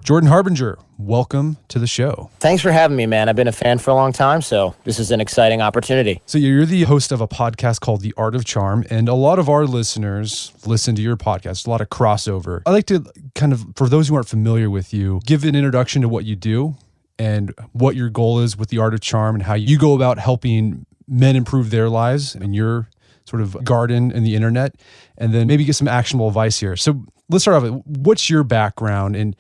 Jordan Harbinger, welcome to the show. Thanks for having me, man. I've been a fan for a long time, so this is an exciting opportunity. So you're the host of a podcast called The Art of Charm, and a lot of our listeners listen to your podcast, a lot of crossover. I'd like to kind of, for those who aren't familiar with you, give an introduction to what you do and what your goal is with The Art of Charm and how you go about helping men improve their lives in your sort of garden and the internet, and then maybe get some actionable advice here. So let's start off with, what's your background and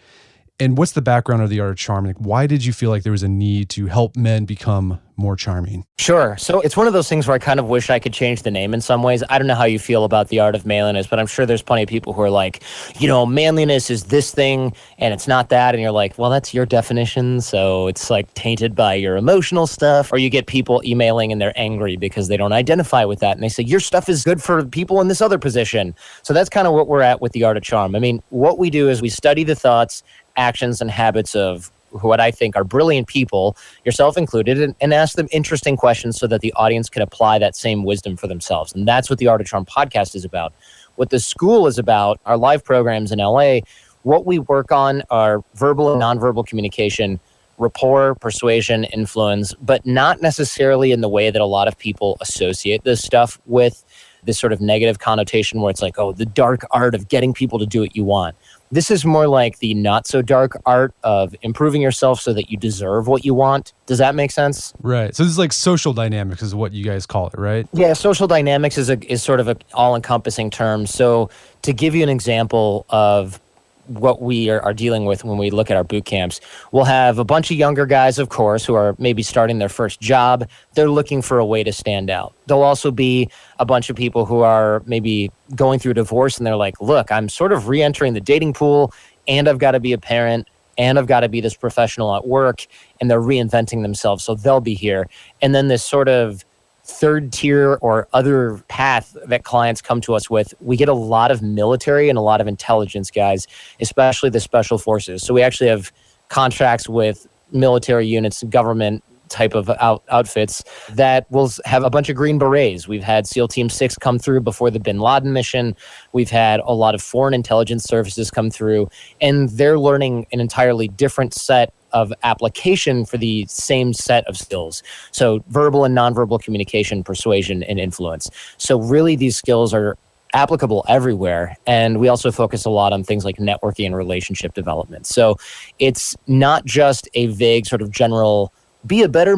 what's the background of The Art of Charm? Like, why did you feel like there was a need to help men become more charming? Sure. So it's one of those things where I kind of wish I could change the name in some ways. I don't know how you feel about The Art of Manliness, but I'm sure there's plenty of people who are like, manliness is this thing and it's not that. And you're like, well, that's your definition. So it's like tainted by your emotional stuff. Or you get people emailing and they're angry because they don't identify with that. And they say, your stuff is good for people in this other position. So that's kind of what we're at with The Art of Charm. I mean, what we do is we study the thoughts, actions, and habits of what I think are brilliant people, yourself included, and ask them interesting questions so that the audience can apply that same wisdom for themselves. And that's what the Art of Charm podcast is about. What the school is about, our live programs in LA, what we work on are verbal and nonverbal communication, rapport, persuasion, influence, but not necessarily in the way that a lot of people associate this stuff with, this sort of negative connotation where it's like, oh, the dark art of getting people to do what you want. This is more like the not so dark art of improving yourself so that you deserve what you want. Does that make sense? Right. So this is like social dynamics is what you guys call it, right? Yeah, social dynamics is sort of an all-encompassing term. So to give you an example of what we are dealing with when we look at our boot camps, we'll have a bunch of younger guys, of course, who are maybe starting their first job. They're looking for a way to stand out. There'll also be a bunch of people who are maybe going through a divorce and they're like, look, I'm sort of re-entering the dating pool and I've got to be a parent and I've got to be this professional at work, and they're reinventing themselves. So they'll be here. And then this sort of third tier or other path that clients come to us with, we get a lot of military and a lot of intelligence guys, especially the special forces. So we actually have contracts with military units, government type of outfits that will have a bunch of Green Berets. We've had SEAL Team 6 come through before the Bin Laden mission. We've had a lot of foreign intelligence services come through, and they're learning an entirely different set of application for the same set of skills. So verbal and nonverbal communication, persuasion, and influence. So really these skills are applicable everywhere. And we also focus a lot on things like networking and relationship development. So it's not just a vague sort of general, be a better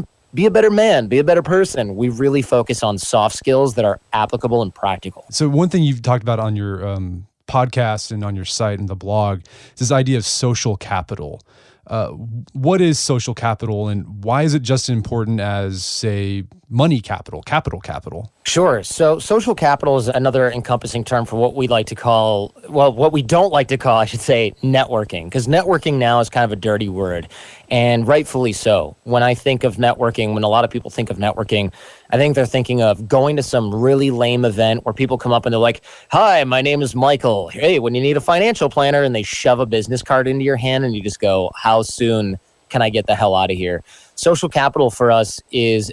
man, be a better person. We really focus on soft skills that are applicable and practical. So one thing you've talked about on your podcast and on your site and the blog is this idea of social capital. What is social capital, and why is it just as important as, say, money capital? Sure. So social capital is another encompassing term for what we like to call, what we don't like to call, I should say, networking, because networking now is kind of a dirty word, and rightfully so. When I think of networking, when a lot of people think of networking, I think they're thinking of going to some really lame event where people come up and they're like, hi, my name is Michael. Hey, when you need a financial planner, and they shove a business card into your hand and you just go, how soon can I get the hell out of here? Social capital for us is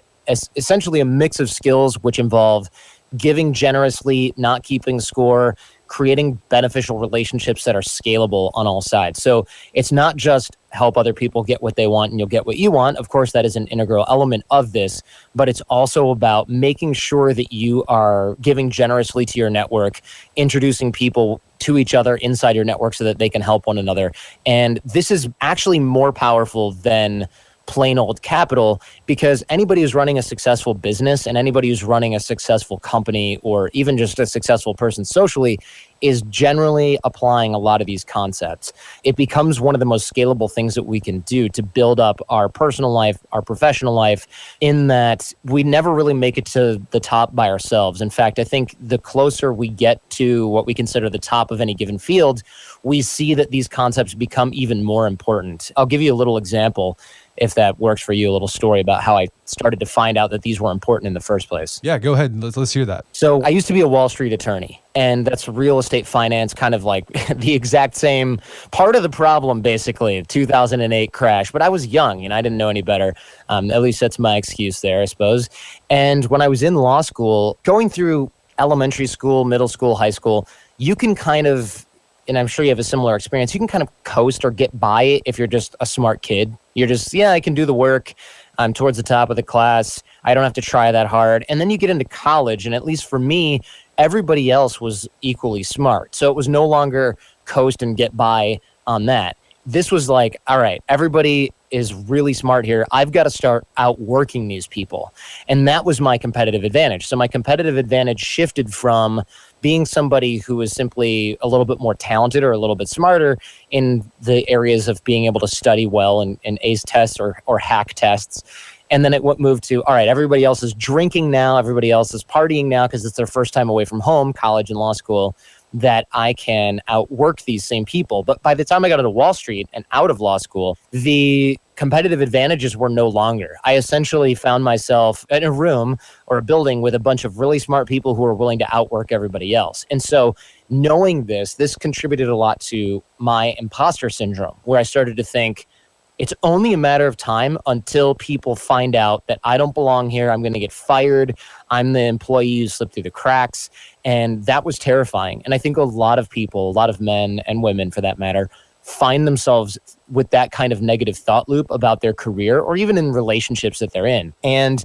essentially a mix of skills which involve giving generously, not keeping score, creating beneficial relationships that are scalable on all sides. So it's not just help other people get what they want and you'll get what you want. Of course, that is an integral element of this, but it's also about making sure that you are giving generously to your network, introducing people to each other inside your network so that they can help one another. And this is actually more powerful than plain old capital, because anybody who's running a successful business and anybody who's running a successful company or even just a successful person socially is generally applying a lot of these concepts. It becomes one of the most scalable things that we can do to build up our personal life, our professional life, in that we never really make it to the top by ourselves. In fact, I think the closer we get to what we consider the top of any given field, we see that these concepts become even more important. I'll give you a little example, if that works for you, a little story about how I started to find out that these were important in the first place. Yeah, go ahead. Let's hear that. So I used to be a Wall Street attorney, and that's real estate finance, kind of like the exact same part of the problem, basically, 2008 crash. But I was young and I didn't know any better. At least that's my excuse there, I suppose. And when I was in law school, going through elementary school, middle school, high school, you can kind of and I'm sure you have a similar experience, you can kind of coast or get by it if you're just a smart kid. You're just, yeah, I can do the work. I'm towards the top of the class. I don't have to try that hard. And then you get into college, and at least for me, everybody else was equally smart. So it was no longer coast and get by on that. This was like, all right, everybody is really smart here. I've got to start outworking these people. And that was my competitive advantage. So my competitive advantage shifted from being somebody who was simply a little bit more talented or a little bit smarter in the areas of being able to study well and ace tests or hack tests. And then it moved to, all right, everybody else is drinking now. Everybody else is partying now because it's their first time away from home, college and law school, that I can outwork these same people. But by the time I got into Wall Street and out of law school, the competitive advantages were no longer. I essentially found myself in a room or a building with a bunch of really smart people who were willing to outwork everybody else. And so knowing this contributed a lot to my imposter syndrome, where I started to think, it's only a matter of time until people find out that I don't belong here. I'm going to get fired. I'm the employee who slipped through the cracks. And that was terrifying. And I think a lot of people, a lot of men and women for that matter, find themselves with that kind of negative thought loop about their career or even in relationships that they're in. And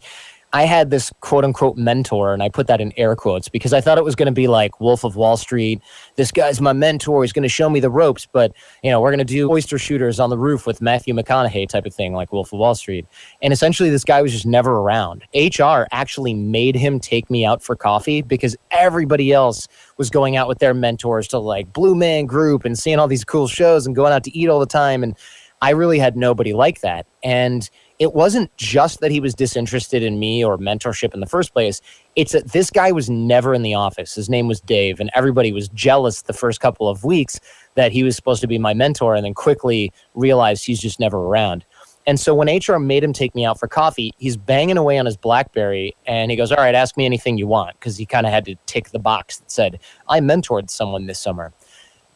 I had this quote unquote mentor, and I put that in air quotes because I thought it was going to be like Wolf of Wall Street. This guy's my mentor. He's going to show me the ropes, but we're going to do oyster shooters on the roof with Matthew McConaughey type of thing, like Wolf of Wall Street. And essentially this guy was just never around. HR actually made him take me out for coffee because everybody else was going out with their mentors to like Blue Man Group and seeing all these cool shows and going out to eat all the time. And I really had nobody like that. And it wasn't just that he was disinterested in me or mentorship in the first place. It's that this guy was never in the office. His name was Dave, and everybody was jealous the first couple of weeks that he was supposed to be my mentor and then quickly realized he's just never around. And so when HR made him take me out for coffee, he's banging away on his BlackBerry, and he goes, all right, ask me anything you want, because he kind of had to tick the box that said, I mentored someone this summer.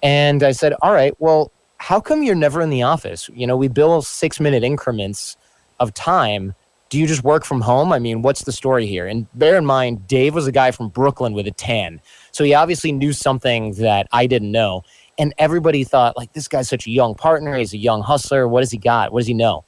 And I said, all right, well, how come you're never in the office? We bill 6-minute increments of time. Do you just work from home? I mean, what's the story here? And bear in mind, Dave was a guy from Brooklyn with a tan. So he obviously knew something that I didn't know. And everybody thought, like, this guy's such a young partner. He's a young hustler. What does he got? What does he know?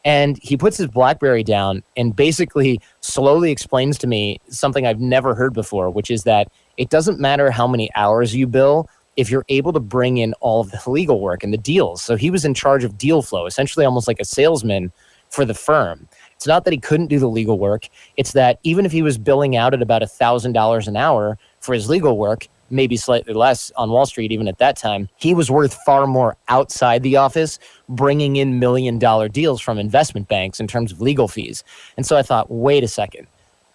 And he puts his BlackBerry down and basically slowly explains to me something I've never heard before, which is that it doesn't matter how many hours you bill if you're able to bring in all of the legal work and the deals. So he was in charge of deal flow, essentially almost like a salesman for the firm. It's not that he couldn't do the legal work. It's that even if he was billing out at about $1,000 an hour for his legal work, maybe slightly less on Wall Street even at that time, he was worth far more outside the office, bringing in $1 million deals from investment banks in terms of legal fees. And so I thought, wait a second.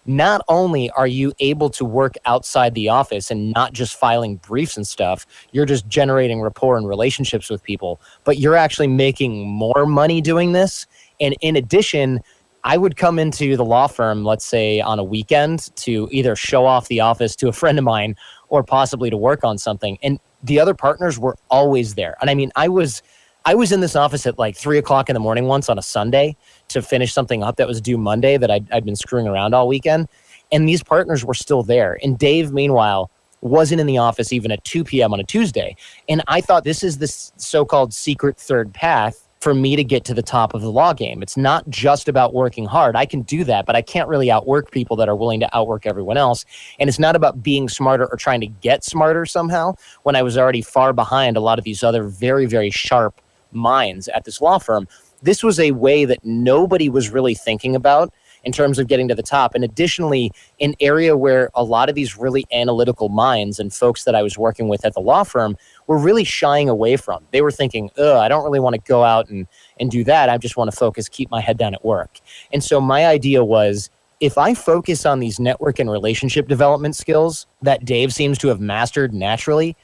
Not only are you able to work outside the office and not just filing briefs and stuff, you're just generating rapport and relationships with people, but you're actually making more money doing this. And in addition, I would come into the law firm, let's say on a weekend, to either show off the office to a friend of mine or possibly to work on something. And the other partners were always there. And I mean, I was in this office at like 3:00 in the morning once on a Sunday to finish something up that was due Monday that I'd been screwing around all weekend. And these partners were still there. And Dave, meanwhile, wasn't in the office even at 2 p.m. on a Tuesday. And I thought this is the so-called secret third path for me to get to the top of the law game. It's not just about working hard. I can do that, but I can't really outwork people that are willing to outwork everyone else. And it's not about being smarter or trying to get smarter somehow when I was already far behind a lot of these other very, very sharp minds at this law firm. This was a way that nobody was really thinking about in terms of getting to the top. And additionally, an area where a lot of these really analytical minds and folks that I was working with at the law firm were really shying away from. They were thinking, I don't really want to go out and do that. I just want to focus, keep my head down at work. And so my idea was, if I focus on these network and relationship development skills that Dave seems to have mastered naturally,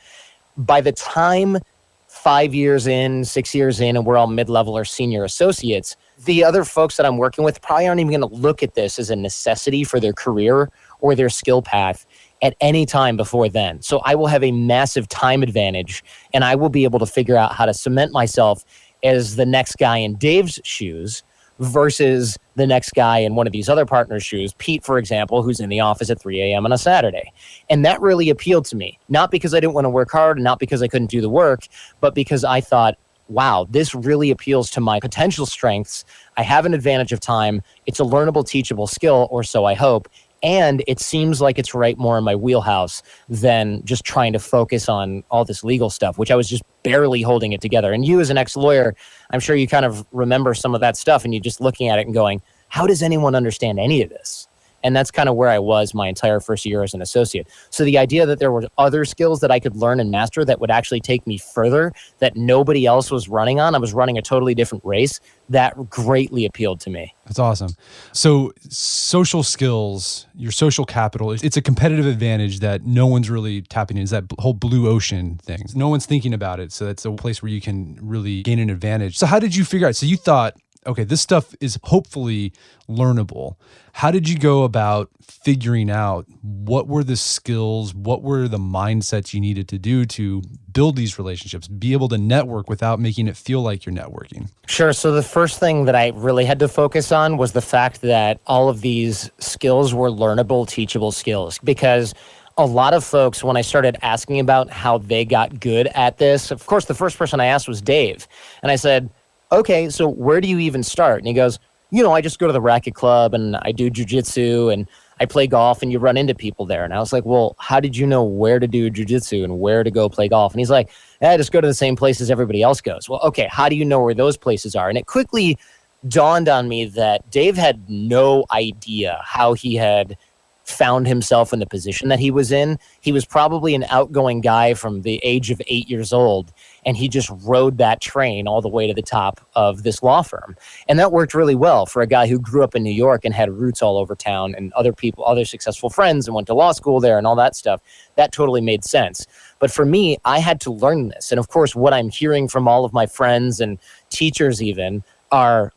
by the time 5 years in, 6 years in, and we're all mid-level or senior associates, the other folks that I'm working with probably aren't even going to look at this as a necessity for their career or their skill path at any time before then. So I will have a massive time advantage, and I will be able to figure out how to cement myself as the next guy in Dave's shoes versus the next guy in one of these other partners' shoes, Pete, for example, who's in the office at 3 a.m. on a Saturday. And that really appealed to me, not because I didn't want to work hard, not because I couldn't do the work, but because I thought, wow, this really appeals to my potential strengths. I have an advantage of time. It's a learnable, teachable skill, or so I hope. And it seems like it's right more in my wheelhouse than just trying to focus on all this legal stuff, which I was just barely holding it together. And you as an ex-lawyer, I'm sure you kind of remember some of that stuff and you're just looking at it and going, how does anyone understand any of this? And that's kind of where I was my entire first year as an associate. So the idea that there were other skills that I could learn and master that would actually take me further, that nobody else was running on, I was running a totally different race, that greatly appealed to me. That's awesome. So social skills, your social capital, it's a competitive advantage that no one's really tapping into. Is that whole blue ocean thing. No one's thinking about it. So that's a place where you can really gain an advantage. So how did you figure out? So you thought, okay, this stuff is hopefully learnable. How did you go about figuring out what were the skills, what were the mindsets you needed to do to build these relationships, be able to network without making it feel like you're networking? Sure. So the first thing that I really had to focus on was the fact that all of these skills were learnable, teachable skills, because a lot of folks, when I started asking about how they got good at this, of course, the first person I asked was Dave. And I said, okay, so where do you even start? And he goes, I just go to the racket club and I do jujitsu and I play golf and you run into people there. And I was like, well, how did you know where to do jujitsu and where to go play golf? And he's like, just go to the same places everybody else goes. Well, okay, how do you know where those places are? And it quickly dawned on me that Dave had no idea how he had found himself in the position that he was in. He was probably an outgoing guy from the age of 8 years old, and he just rode that train all the way to the top of this law firm. And that worked really well for a guy who grew up in New York and had roots all over town and other people, other successful friends, and went to law school there and all that stuff. That totally made sense. But for me, I had to learn this. And of course, what I'm hearing from all of my friends and teachers even are,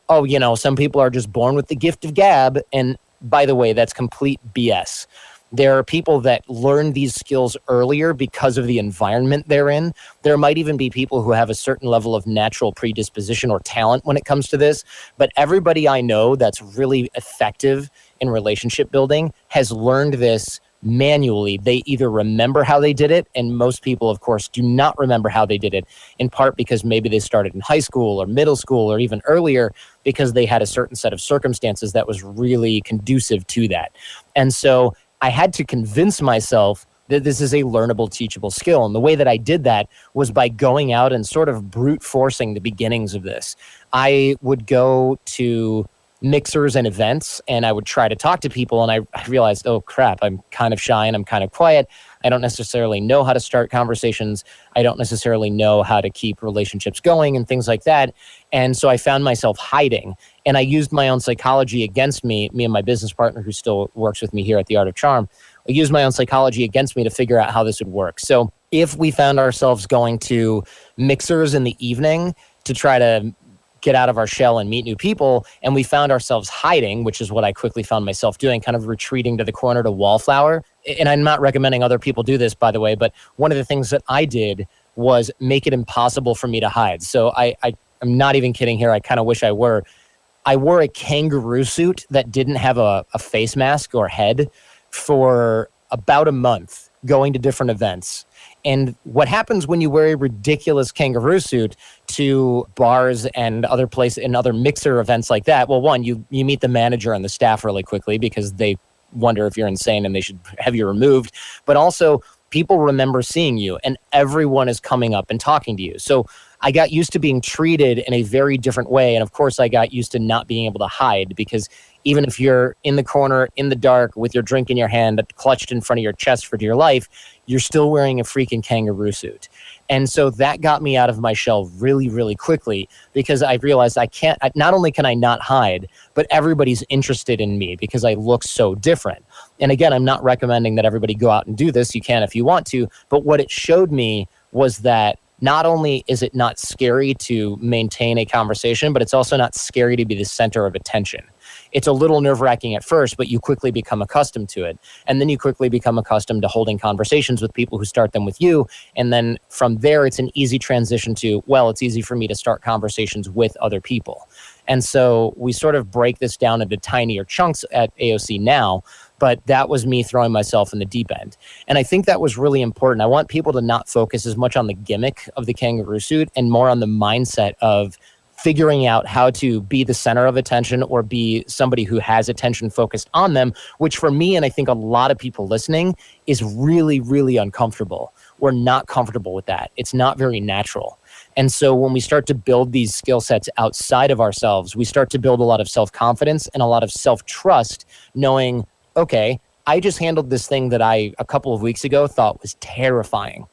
some people are just born with the gift of gab. And by the way, that's complete BS. There are people that learn these skills earlier because of the environment they're in. There might even be people who have a certain level of natural predisposition or talent when it comes to this. But everybody I know that's really effective in relationship building has learned this manually. They either remember how they did it, and most people, of course, do not remember how they did it, in part because maybe they started in high school or middle school or even earlier because they had a certain set of circumstances that was really conducive to that. And so I had to convince myself that this is a learnable, teachable skill. And the way that I did that was by going out and sort of brute forcing the beginnings of this. I would go to mixers and events, and I would try to talk to people, and I realized, oh crap, I'm kind of shy and I'm kind of quiet. I don't necessarily know how to start conversations. I don't necessarily know how to keep relationships going and things like that. And so I found myself hiding, and I used my own psychology against me and my business partner who still works with me here at The Art of Charm. I used my own psychology against me to figure out how this would work. So if we found ourselves going to mixers in the evening to try to get out of our shell and meet new people, and we found ourselves hiding, which is what I quickly found myself doing, kind of retreating to the corner to wallflower. And I'm not recommending other people do this, by the way, but one of the things that I did was make it impossible for me to hide. So I'm not even kidding here. I kind of wish I were. I wore a kangaroo suit that didn't have a face mask or head for about a month, going to different events. And what happens when you wear a ridiculous kangaroo suit to bars and other places and other mixer events like that? Well, one, you meet the manager and the staff really quickly because they wonder if you're insane and they should have you removed. But also, people remember seeing you and everyone is coming up and talking to you. So I got used to being treated in a very different way. And of course, I got used to not being able to hide, because even if you're in the corner, in the dark, with your drink in your hand, clutched in front of your chest for dear life, you're still wearing a freaking kangaroo suit. And so that got me out of my shell really, really quickly, because I realized not only can I not hide, but everybody's interested in me because I look so different. And again, I'm not recommending that everybody go out and do this. You can if you want to. But what it showed me was that not only is it not scary to maintain a conversation, but it's also not scary to be the center of attention. It's a little nerve-wracking at first, but you quickly become accustomed to it. And then you quickly become accustomed to holding conversations with people who start them with you. And then from there, it's an easy transition to, well, it's easy for me to start conversations with other people. And so we sort of break this down into tinier chunks at AOC now, but that was me throwing myself in the deep end. And I think that was really important. I want people to not focus as much on the gimmick of the kangaroo suit and more on the mindset of figuring out how to be the center of attention or be somebody who has attention focused on them, which for me, and I think a lot of people listening, is really, really uncomfortable. We're not comfortable with that. It's not very natural. And so when we start to build these skill sets outside of ourselves, we start to build a lot of self-confidence and a lot of self-trust, knowing, okay, I just handled this thing that I, a couple of weeks ago, thought was terrifying.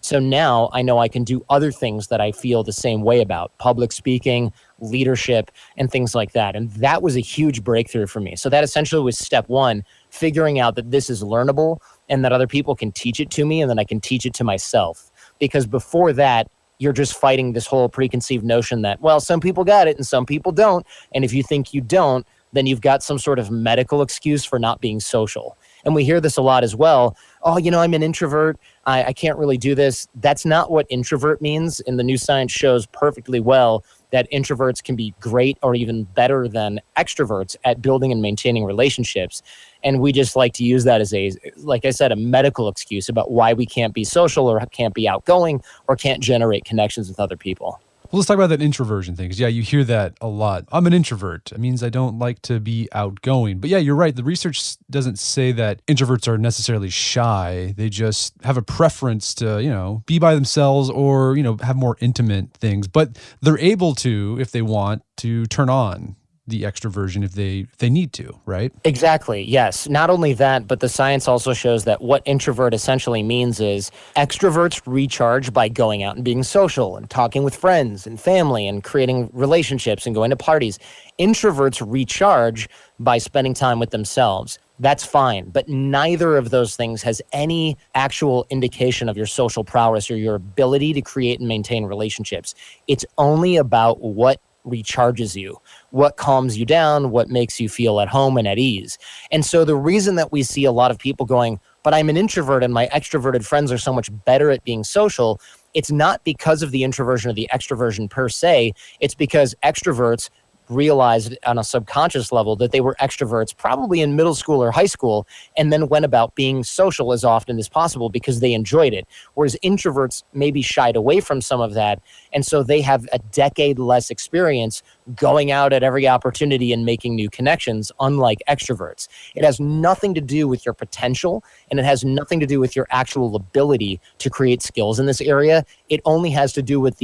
So now I know I can do other things that I feel the same way about: public speaking, leadership, and things like that. And that was a huge breakthrough for me. So that essentially was step one, figuring out that this is learnable and that other people can teach it to me and then I can teach it to myself. Because before that, you're just fighting this whole preconceived notion that, well, some people got it and some people don't. And if you think you don't, then you've got some sort of medical excuse for not being social. And we hear this a lot as well. Oh, I'm an introvert. I can't really do this. That's not what introvert means. And the new science shows perfectly well that introverts can be great or even better than extroverts at building and maintaining relationships. And we just like to use that as like I said, a medical excuse about why we can't be social or can't be outgoing or can't generate connections with other people. Well, let's talk about that introversion thing, because you hear that a lot. I'm an introvert. It means I don't like to be outgoing. But yeah, you're right. The research doesn't say that introverts are necessarily shy. They just have a preference to, be by themselves or, have more intimate things. But they're able to, if they want, to turn on the extroversion if they need to, right? Exactly. Yes. Not only that, but the science also shows that what introvert essentially means is extroverts recharge by going out and being social and talking with friends and family and creating relationships and going to parties. Introverts recharge by spending time with themselves. That's fine, but neither of those things has any actual indication of your social prowess or your ability to create and maintain relationships. It's only about what recharges you, what calms you down, what makes you feel at home and at ease. And so the reason that we see a lot of people going, but I'm an introvert and my extroverted friends are so much better at being social, it's not because of the introversion or the extroversion per se. It's because extroverts realized on a subconscious level that they were extroverts probably in middle school or high school, and then went about being social as often as possible because they enjoyed it. Whereas introverts maybe shied away from some of that, and so they have a decade less experience going out at every opportunity and making new connections, unlike extroverts. It has nothing to do with your potential, and it has nothing to do with your actual ability to create skills in this area. It only has to do with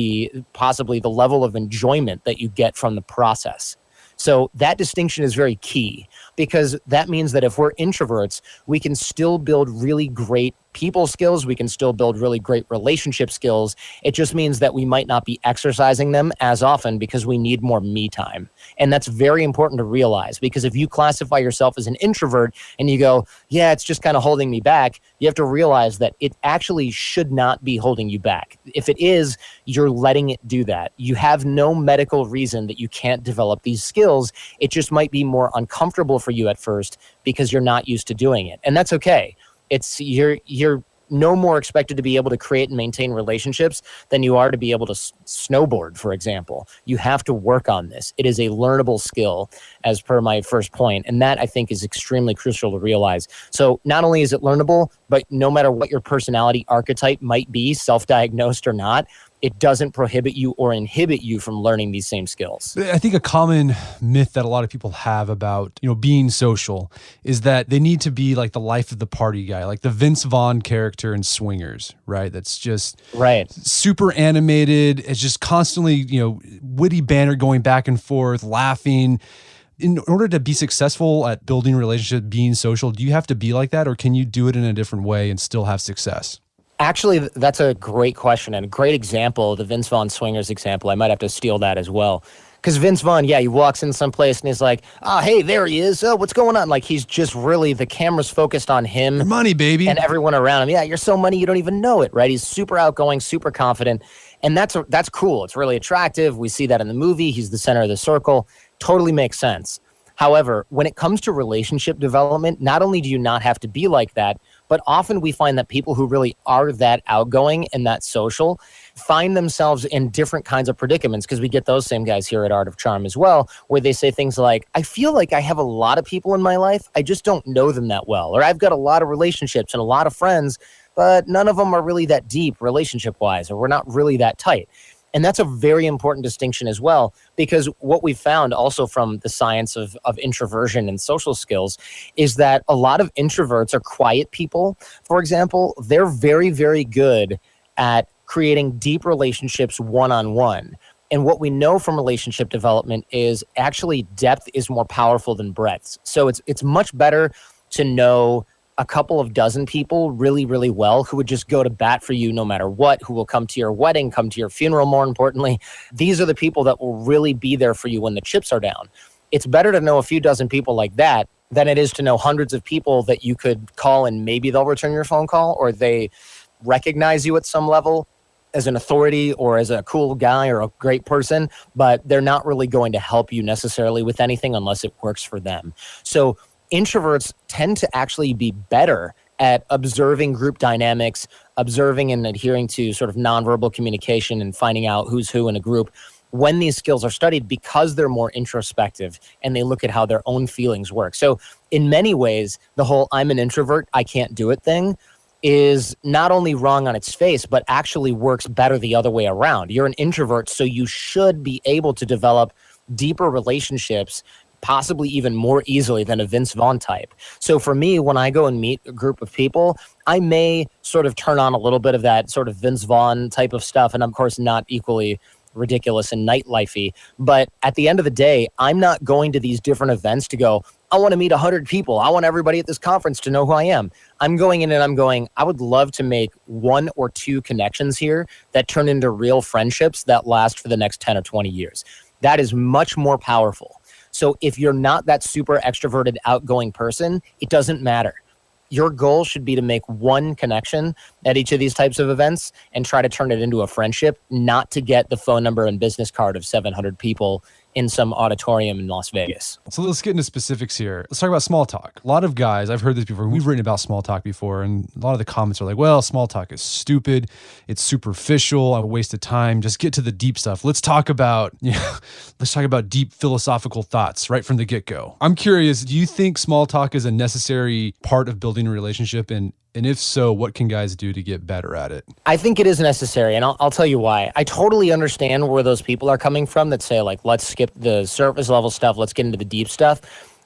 possibly the level of enjoyment that you get from the process. So that distinction is very key, because that means that if we're introverts, we can still build really great people skills. We can still build really great relationship skills. It just means that we might not be exercising them as often because we need more me time. And that's very important to realize, because if you classify yourself as an introvert and you go, yeah, it's just kind of holding me back, you have to realize that it actually should not be holding you back. If it is, you're letting it do that. You have no medical reason that you can't develop these skills. It just might be more uncomfortable for you at first because you're not used to doing it. And that's okay. It's you're no more expected to be able to create and maintain relationships than you are to be able to snowboard, for example. You have to work on this. It is a learnable skill, as per my first point, and that I think is extremely crucial to realize. So not only is it learnable, but no matter what your personality archetype might be, self-diagnosed or not, it doesn't prohibit you or inhibit you from learning these same skills. I think a common myth that a lot of people have about, being social is that they need to be like the life of the party guy, like the Vince Vaughn character in Swingers, right? That's just super animated. It's just constantly, witty banter going back and forth, laughing. In order to be successful at building relationships, being social, do you have to be like that, or can you do it in a different way and still have success? Actually, that's a great question and a great example, the Vince Vaughn Swingers example. I might have to steal that as well. Because Vince Vaughn, he walks in someplace and he's like, hey, there he is. Oh, what's going on? Like, he's just really, the camera's focused on him. Your money, baby. And everyone around him. Yeah, you're so money, you don't even know it, right? He's super outgoing, super confident. And that's cool. It's really attractive. We see that in the movie. He's the center of the circle. Totally makes sense. However, when it comes to relationship development, not only do you not have to be like that, but often we find that people who really are that outgoing and that social find themselves in different kinds of predicaments, because we get those same guys here at Art of Charm as well, where they say things like, I feel like I have a lot of people in my life, I just don't know them that well. Or I've got a lot of relationships and a lot of friends, but none of them are really that deep relationship-wise, or we're not really that tight. And that's a very important distinction as well, because what we've found also from the science of introversion and social skills is that a lot of introverts are quiet people. For example, they're very, very good at creating deep relationships one-on-one. And what we know from relationship development is actually depth is more powerful than breadth. So it's much better to know a couple of dozen people really, really well who would just go to bat for you no matter what, who will come to your wedding, come to your funeral, more importantly. These are the people that will really be there for you when the chips are down. It's better to know a few dozen people like that than it is to know hundreds of people that you could call and maybe they'll return your phone call, or they recognize you at some level as an authority or as a cool guy or a great person, but they're not really going to help you necessarily with anything unless it works for them. So introverts tend to actually be better at observing group dynamics, observing and adhering to sort of nonverbal communication and finding out who's who in a group when these skills are studied, because they're more introspective and they look at how their own feelings work. So in many ways, the whole I'm an introvert, I can't do it thing is not only wrong on its face, but actually works better the other way around. You're an introvert, so you should be able to develop deeper relationships possibly even more easily than a Vince Vaughn type. So for me, when I go and meet a group of people, I may sort of turn on a little bit of that sort of Vince Vaughn type of stuff. And of course, not equally ridiculous and nightlifey. But at the end of the day, I'm not going to these different events to go, I want to meet 100 people. I want everybody at this conference to know who I am. I'm going in and I'm going, I would love to make 1 or 2 connections here that turn into real friendships that last for the next 10 or 20 years. That is much more powerful. So if you're not that super extroverted, outgoing person, it doesn't matter. Your goal should be to make 1 connection at each of these types of events and try to turn it into a friendship, not to get the phone number and business card of 700 people in some auditorium in Las Vegas. So let's get into specifics here. Let's talk about small talk. A lot of guys, I've heard this before, we've written about small talk before, and a lot of the comments are like, well, small talk is stupid, it's superficial, a waste of time, just get to the deep stuff. Let's talk about deep philosophical thoughts right from the get-go. I'm curious, do you think small talk is a necessary part of building a relationship? And if so, what can guys do to get better at it? I think it is necessary, and I'll tell you why. I totally understand where those people are coming from that say, like, let's skip the surface level stuff, let's get into the deep stuff.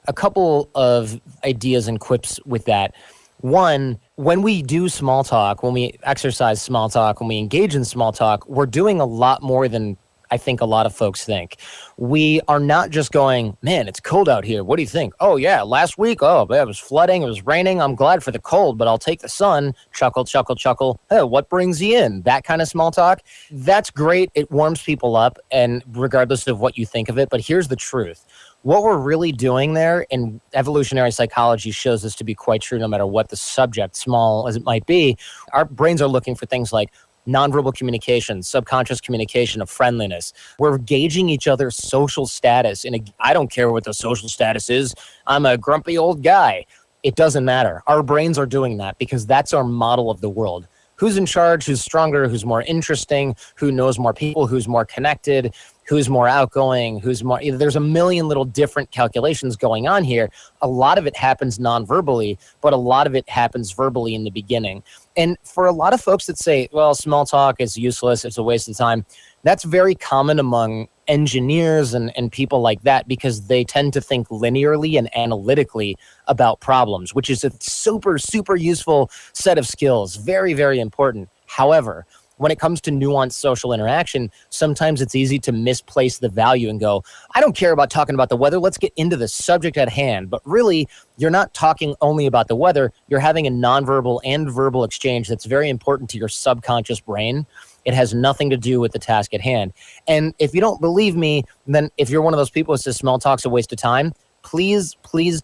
A couple of ideas and quips with that. One, when we do small talk, when we exercise small talk, when we engage in small talk, we're doing a lot more than I think a lot of folks think. We are not just going, man, it's cold out here. What do you think? Oh, yeah, last week, it was flooding, it was raining. I'm glad for the cold, but I'll take the sun. Chuckle, chuckle, chuckle. Hey, what brings you in? That kind of small talk. That's great. It warms people up, and regardless of what you think of it. But here's the truth. What we're really doing there, and evolutionary psychology shows this to be quite true no matter what the subject, small as it might be, our brains are looking for things like nonverbal communication, subconscious communication of friendliness. We're gauging each other's social status. And I don't care what the social status is. I'm a grumpy old guy. It doesn't matter. Our brains are doing that because that's our model of the world. Who's in charge? Who's stronger? Who's more interesting? Who knows more people? Who's more connected? Who's more outgoing? Who's more... There's a million little different calculations going on here. A lot of it happens non-verbally, but a lot of it happens verbally in the beginning. And for a lot of folks that say, well, small talk is useless, it's a waste of time, that's very common among engineers and people like that, because they tend to think linearly and analytically about problems, which is a super, super useful set of skills. Very, very important. However, when it comes to nuanced social interaction, sometimes it's easy to misplace the value and go, I don't care about talking about the weather. Let's get into the subject at hand. But really, you're not talking only about the weather. You're having a nonverbal and verbal exchange that's very important to your subconscious brain. It has nothing to do with the task at hand. And if you don't believe me, then if you're one of those people who says small talk's a waste of time, please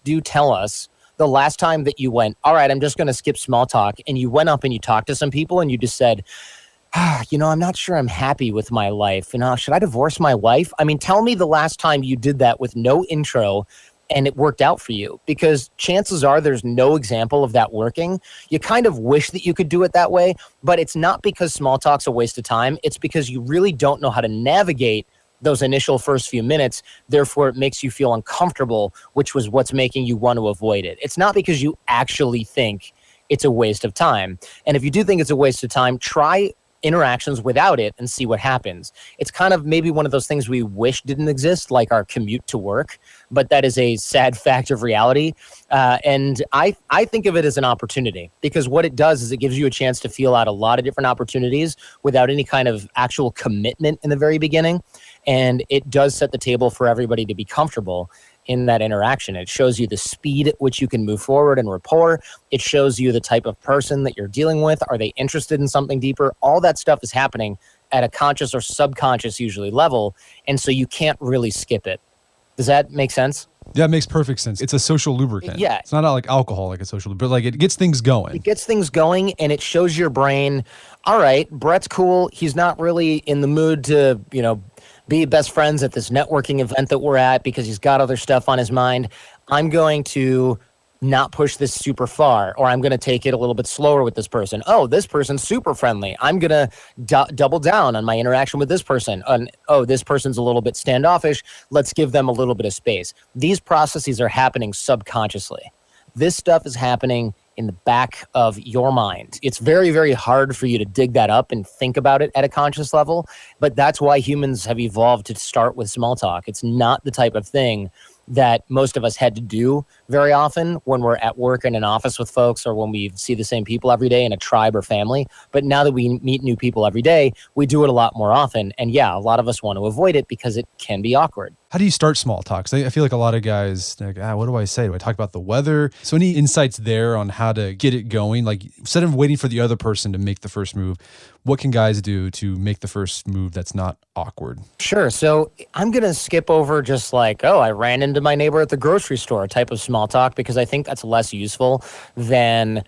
do tell us the last time that you went, all right, I'm just going to skip small talk, and you went up and you talked to some people and you just said, I'm not sure I'm happy with my life. Should I divorce my wife? I mean, tell me the last time you did that with no intro and it worked out for you, because chances are there's no example of that working. You kind of wish that you could do it that way, but it's not because small talk's a waste of time. It's because you really don't know how to navigate those initial first few minutes. Therefore, it makes you feel uncomfortable, which was what's making you want to avoid it. It's not because you actually think it's a waste of time. And if you do think it's a waste of time, try interactions without it and see what happens. It's kind of maybe one of those things we wish didn't exist, like our commute to work, but that is a sad fact of reality. And I think of it as an opportunity, because what it does is it gives you a chance to feel out a lot of different opportunities without any kind of actual commitment in the very beginning. And it does set the table for everybody to be comfortable in that interaction. It shows you the speed at which you can move forward and rapport. It shows you the type of person that you're dealing with. Are they interested in something deeper? All that stuff is happening at a conscious or subconscious usually level. And so you can't really skip it. Does that make sense? Yeah, it makes perfect sense. It's a social lubricant. Yeah. It's not like alcohol, like a social lubricant, but like it gets things going. It gets things going, and it shows your brain, all right, Brett's cool. He's not really in the mood to, be best friends at this networking event that we're at because he's got other stuff on his mind. I'm going to not push this super far, or I'm going to take it a little bit slower with this person. Oh, this person's super friendly. I'm going to double down on my interaction with this person. And, oh, this person's a little bit standoffish. Let's give them a little bit of space. These processes are happening subconsciously. This stuff is happening in the back of your mind. It's very, very hard for you to dig that up and think about it at a conscious level, but that's why humans have evolved to start with small talk. It's not the type of thing that most of us had to do very often when we're at work in an office with folks, or when we see the same people every day in a tribe or family. But now that we meet new people every day, we do it a lot more often. And yeah, a lot of us want to avoid it because it can be awkward. How do you start small talks? I feel like a lot of guys, they're like, what do I say? Do I talk about the weather? So any insights there on how to get it going? Like, instead of waiting for the other person to make the first move, what can guys do to make the first move that's not awkward? Sure. So I'm going to skip over just like, oh, I ran into my neighbor at the grocery store type of small talk, because I think that's less useful than,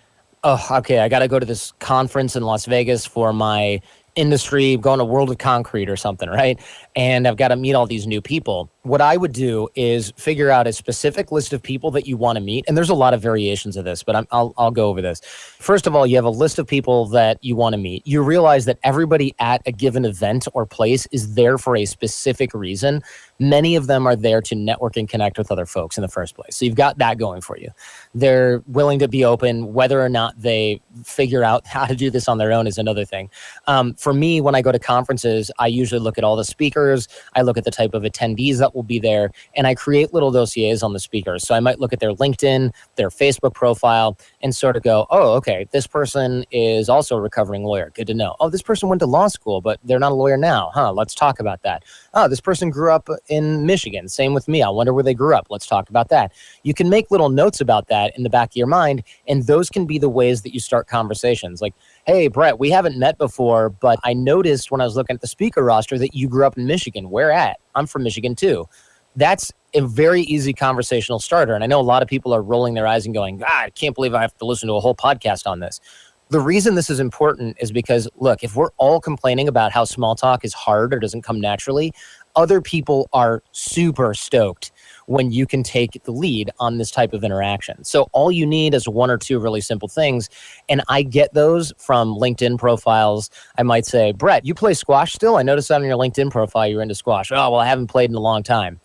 oh, okay, I got to go to this conference in Las Vegas for my industry, going to World of Concrete or something, right? And I've got to meet all these new people. What I would do is figure out a specific list of people that you want to meet. And there's a lot of variations of this, but I'll go over this. First of all, you have a list of people that you want to meet. You realize that everybody at a given event or place is there for a specific reason. Many of them are there to network and connect with other folks in the first place. So you've got that going for you. They're willing to be open. Whether or not they figure out how to do this on their own is another thing. For me, when I go to conferences, I usually look at all the speakers. I look at the type of attendees that will be there, and I create little dossiers on the speakers. So I might look at their LinkedIn, their Facebook profile, and sort of go, oh, okay, this person is also a recovering lawyer. Good to know. Oh, this person went to law school, but they're not a lawyer now. Let's talk about that. Oh, this person grew up in Michigan. Same with me. I wonder where they grew up. Let's talk about that. You can make little notes about that in the back of your mind, and those can be the ways that you start conversations. Like, hey, Brett, we haven't met before, but I noticed when I was looking at the speaker roster that you grew up in Michigan. Where at? I'm from Michigan too. That's a very easy conversational starter. And I know a lot of people are rolling their eyes and going, I can't believe I have to listen to a whole podcast on this. The reason this is important is because, look, if we're all complaining about how small talk is hard or doesn't come naturally, other people are super stoked when you can take the lead on this type of interaction. So all you need is one or two really simple things. And I get those from LinkedIn profiles. I might say, Brett, you play squash still? I noticed that on your LinkedIn profile, you're into squash. Oh, well, I haven't played in a long time.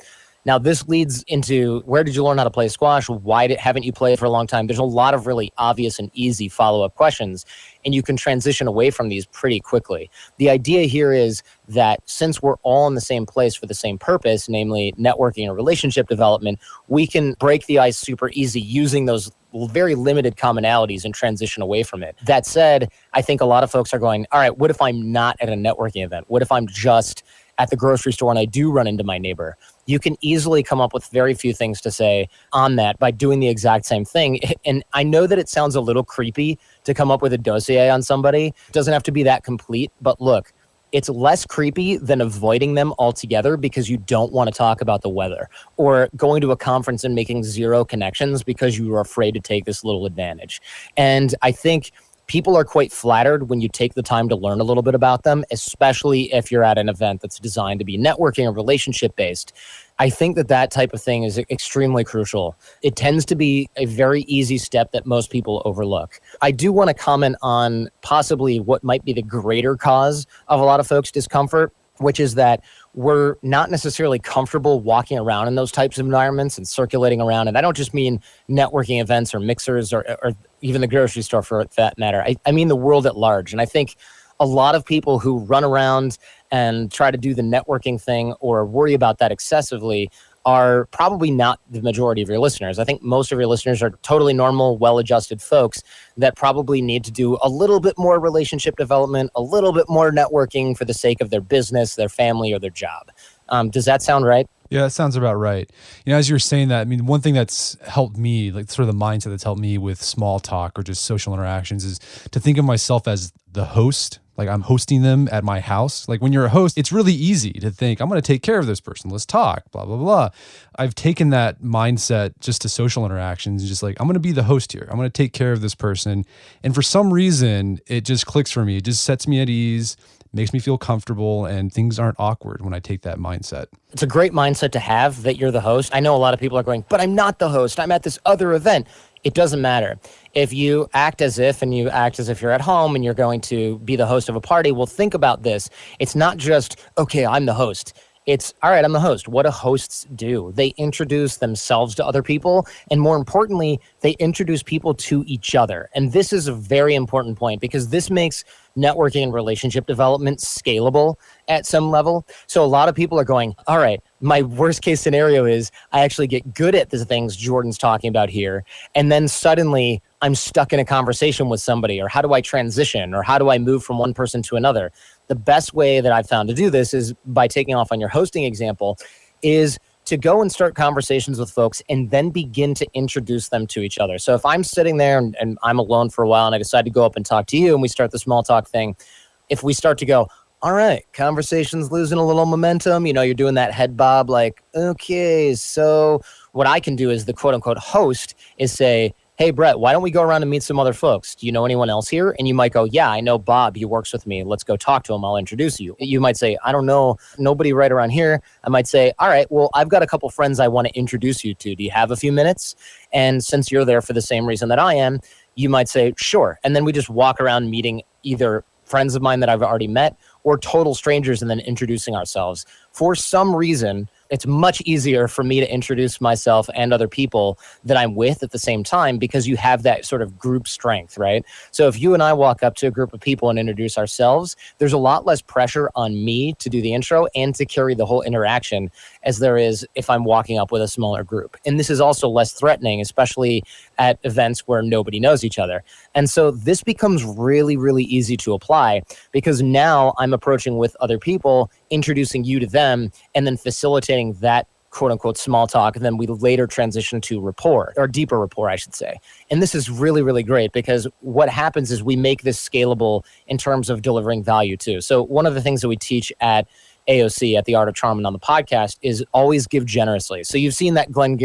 Now, this leads into, where did you learn how to play squash? Why haven't you played for a long time? There's a lot of really obvious and easy follow-up questions, and you can transition away from these pretty quickly. The idea here is that since we're all in the same place for the same purpose, namely networking and relationship development, we can break the ice super easy using those very limited commonalities and transition away from it. That said, I think a lot of folks are going, all right, what if I'm not at a networking event? What if I'm just at the grocery store and I do run into my neighbor? You can easily come up with very few things to say on that by doing the exact same thing. And I know that it sounds a little creepy to come up with a dossier on somebody. It doesn't have to be that complete, but look, it's less creepy than avoiding them altogether because you don't want to talk about the weather, or going to a conference and making zero connections because you are afraid to take this little advantage. And I think people are quite flattered when you take the time to learn a little bit about them, especially if you're at an event that's designed to be networking or relationship based. I think that type of thing is extremely crucial. It tends to be a very easy step that most people overlook. I do want to comment on possibly what might be the greater cause of a lot of folks' discomfort, which is that we're not necessarily comfortable walking around in those types of environments and circulating around. And I don't just mean networking events or mixers or even the grocery store for that matter. I mean the world at large. And I think a lot of people who run around and try to do the networking thing or worry about that excessively are probably not the majority of your listeners. I think most of your listeners are totally normal, well-adjusted folks that probably need to do a little bit more relationship development, a little bit more networking for the sake of their business, their family, or their job. Does that sound right? Yeah, that sounds about right. As you're saying that, I mean, one thing that's helped me, like sort of the mindset that's helped me with small talk or just social interactions is to think of myself as the host. Like I'm hosting them at my house. Like when you're a host, it's really easy to think, I'm going to take care of this person. Let's talk, blah, blah, blah. I've taken that mindset just to social interactions, just like, I'm going to be the host here. I'm going to take care of this person. And for some reason, it just clicks for me. It just sets me at ease, makes me feel comfortable, and things aren't awkward when I take that mindset. It's a great mindset to have that you're the host. I know a lot of people are going, but I'm not the host. I'm at this other event. It doesn't matter. If you act as if and you act as if you're at home and you're going to be the host of a party, well, think about this. It's not just, okay, I'm the host. It's, all right, I'm the host. What do hosts do? They introduce themselves to other people. And more importantly, they introduce people to each other. And this is a very important point because this makes networking and relationship development scalable at some level. So a lot of people are going, all right, my worst case scenario is I actually get good at the things Jordan's talking about here. And then suddenly I'm stuck in a conversation with somebody, or how do I transition, or how do I move from one person to another? The best way that I've found to do this is by taking off on your hosting example is to go and start conversations with folks and then begin to introduce them to each other. So if I'm sitting there and I'm alone for a while and I decide to go up and talk to you and we start the small talk thing, if we start to go, all right, conversation's losing a little momentum, you're doing that head bob like, okay, so what I can do as the quote unquote host is say, hey, Brett, why don't we go around and meet some other folks? Do you know anyone else here? And you might go, yeah, I know Bob. He works with me. Let's go talk to him. I'll introduce you. You might say, I don't know, nobody right around here. I might say, all right, well, I've got a couple friends I want to introduce you to. Do you have a few minutes? And since you're there for the same reason that I am, you might say, sure. And then we just walk around meeting either friends of mine that I've already met or total strangers and then introducing ourselves. For some reason, it's much easier for me to introduce myself and other people that I'm with at the same time because you have that sort of group strength, right? So if you and I walk up to a group of people and introduce ourselves, there's a lot less pressure on me to do the intro and to carry the whole interaction as there is if I'm walking up with a smaller group. And this is also less threatening, especially at events where nobody knows each other. And so this becomes really, really easy to apply because now I'm approaching with other people, introducing you to them, and then facilitating that quote unquote small talk. And then we later transition to rapport, or deeper rapport, I should say. And this is really, really great because what happens is we make this scalable in terms of delivering value too. So one of the things that we teach at AOC, at the Art of Charm and on the podcast, is always give generously. So you've seen that Glenn